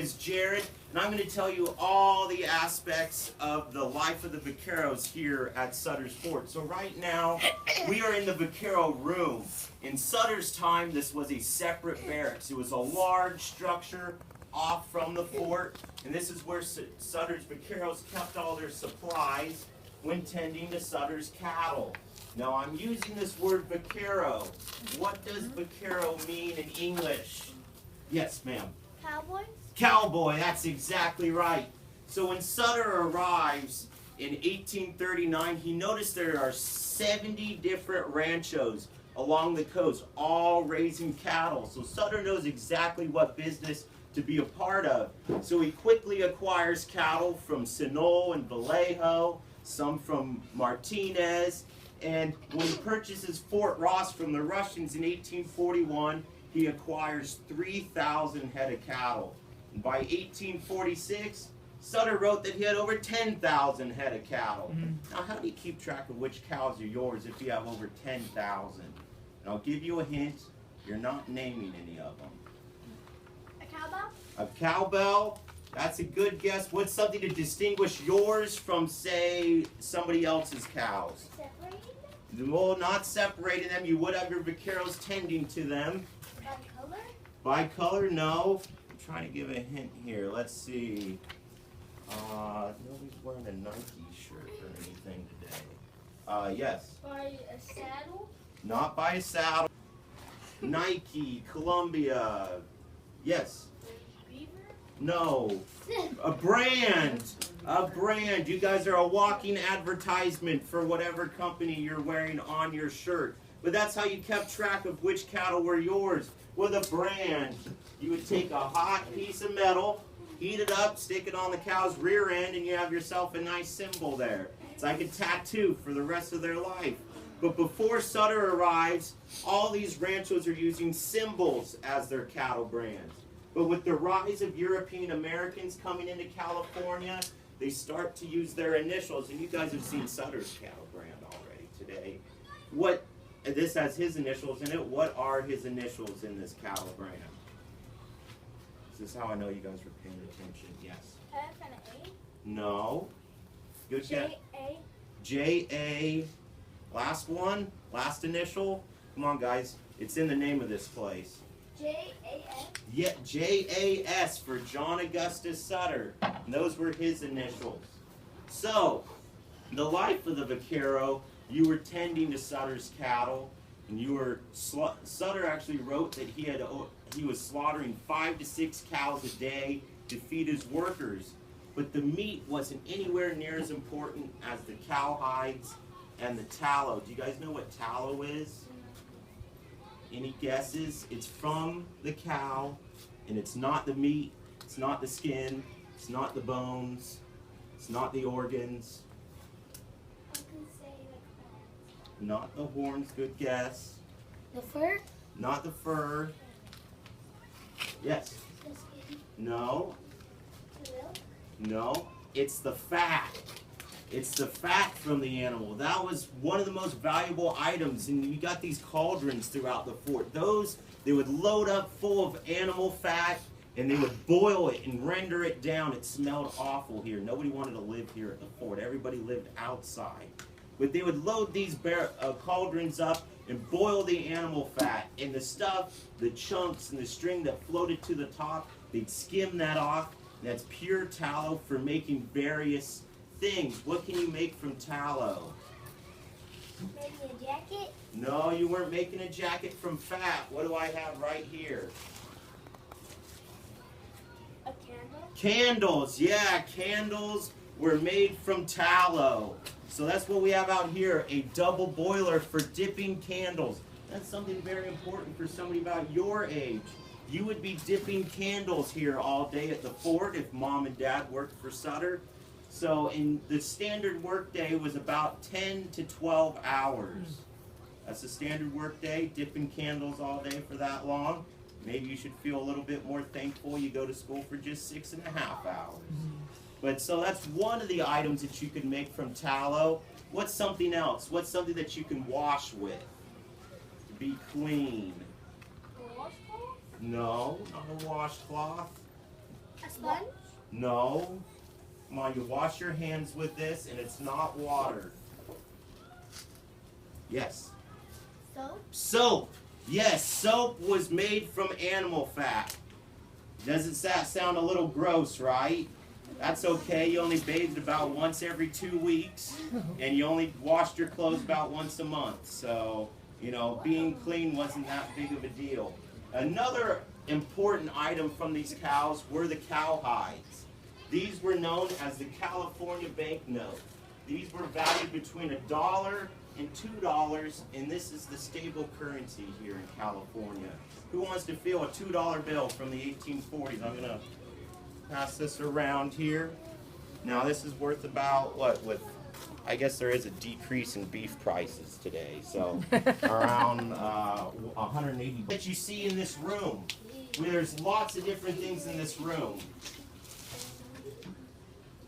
It's Jared, and I'm going to tell you all the aspects of the life of the vaqueros here at Sutter's Fort. So right now, we are in the vaquero room. In Sutter's time, this was a separate barracks. It was a large structure off from the fort, and this is where Sutter's vaqueros kept all their supplies when tending to Sutter's cattle. Now I'm using this word vaquero. What does vaquero mean in English? Yes, ma'am. Cowboy? Cowboy, that's exactly right. So when Sutter arrives in 1839, he noticed there are 70 different ranchos along the coast, all raising cattle. So Sutter knows exactly what business to be a part of. So he quickly acquires cattle from Sinol and Vallejo, some from Martinez, and when he purchases Fort Ross from the Russians in 1841, he acquires 3,000 head of cattle. And by 1846, Sutter wrote that he had over 10,000 head of cattle. Now, how do you keep track of which cows are yours if you have over 10,000? And I'll give you a hint, you're not naming any of them. A cowbell? A cowbell, that's a good guess. What's something to distinguish yours from, say, somebody else's cows? Separating them? Well, not separating them. You would have your vaqueros tending to them. By color? By color, no. I'm trying to give a hint here. Let's see. Nobody's wearing a Nike shirt or anything today. Yes. By a saddle? Not by a saddle. Nike, Columbia. Yes. Beaver? No. A brand. A brand. You guys are a walking advertisement for whatever company you're wearing on your shirt. But that's how you kept track of which cattle were yours. With a brand, you would take a hot piece of metal, heat it up, stick it on the cow's rear end, and you have yourself a nice symbol there. It's like a tattoo for the rest of their life. But before Sutter arrives, all these ranchos are using symbols as their cattle brands. But with the rise of European Americans coming into California, they start to use their initials. And you guys have seen Sutter's cattle brand already today. This has his initials in it. What are his initials in this cattle brand? This is how I know you guys were paying attention. Yes. F and an A? No. Good guess. J-A? J-A. Last one. Last initial. Come on, guys. It's in the name of this place. J-A-S? Yeah, J-A-S for John Augustus Sutter. And those were his initials. So, the life of the vaquero, you were tending to Sutter's cattle, and Sutter actually wrote that he was slaughtering 5 to 6 cows a day to feed his workers. But the meat wasn't anywhere near as important as the cowhides and the tallow. Do you guys know what tallow is? Any guesses? It's from the cow, and it's not the meat, it's not the skin, it's not the bones, it's not the organs. Not the horns, good guess. The fur? Not the fur. Yes. The skin? No. The milk? No. It's the fat. It's the fat from the animal. That was one of the most valuable items, and you got these cauldrons throughout the fort. Those, they would load up full of animal fat, and they would boil it and render it down. It smelled awful here. Nobody wanted to live here at the fort. Everybody lived outside. But they would load these cauldrons up and boil the animal fat. And the stuff, the chunks and the string that floated to the top, they'd skim that off. And that's pure tallow for making various things. What can you make from tallow? Maybe a jacket? No, you weren't making a jacket from fat. What do I have right here? A candle? Candles, yeah, candles were made from tallow. So that's what we have out here, a double boiler for dipping candles. That's something very important for somebody about your age. You would be dipping candles here all day at the fort if mom and dad worked for Sutter. So in the standard work day was about 10 to 12 hours. That's a standard work day, dipping candles all day for that long. Maybe you should feel a little bit more thankful you go to school for just 6.5 hours. But so that's one of the items that you can make from tallow. What's something else? What's something that you can wash with to be clean? A washcloth? No, not a washcloth. A sponge? No. Come on, you wash your hands with this, and it's not water. Yes. Soap? Soap. Yes, soap was made from animal fat. Doesn't that sound a little gross, right? That's okay. You only bathed about once every 2 weeks, and you only washed your clothes about once a month. So, you know, being clean wasn't that big of a deal. Another important item from these cows were the cowhides. These were known as the California banknote. These were valued between $1 and $2, and this is the stable currency here in California. Who wants to feel a $2 bill from the 1840s? I'm going to pass this around here. Now this is worth about, what, with, I guess there is a decrease in beef prices today, so around 180. That you see in this room, there's lots of different things in this room.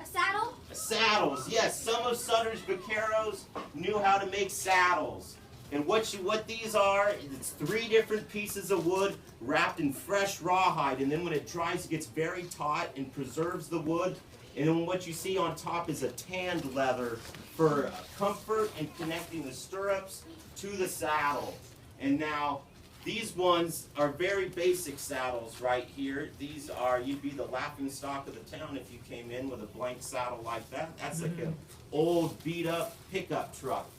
A saddle? Saddles, yes. Some of Sutter's vaqueros knew how to make saddles. And what these are, it's 3 different pieces of wood wrapped in fresh rawhide. And then when it dries, it gets very taut and preserves the wood. And then what you see on top is a tanned leather for comfort and connecting the stirrups to the saddle. And now, these ones are very basic saddles right here. These are, you'd be the laughing stock of the town if you came in with a blank saddle like that. That's like an old beat up pickup truck.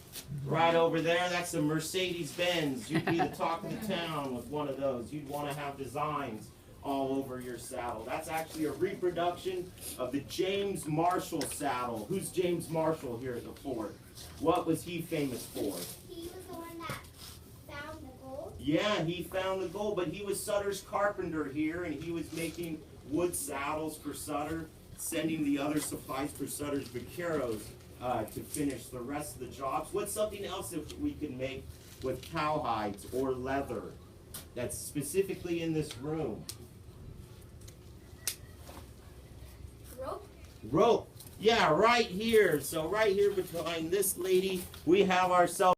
Right over there, that's a Mercedes-Benz. You'd be the talk of the town with one of those. You'd want to have designs all over your saddle. That's actually a reproduction of the James Marshall saddle. Who's James Marshall here at the fort? What was he famous for? He was the one that found the gold. Yeah, he found the gold, but he was Sutter's carpenter here, and he was making wood saddles for Sutter, sending the other supplies for Sutter's vaqueros to finish the rest of the jobs. What's something else that we can make with cowhides or leather that's specifically in this room? Rope? Rope. Yeah, right here. So right here behind this lady, we have ourselves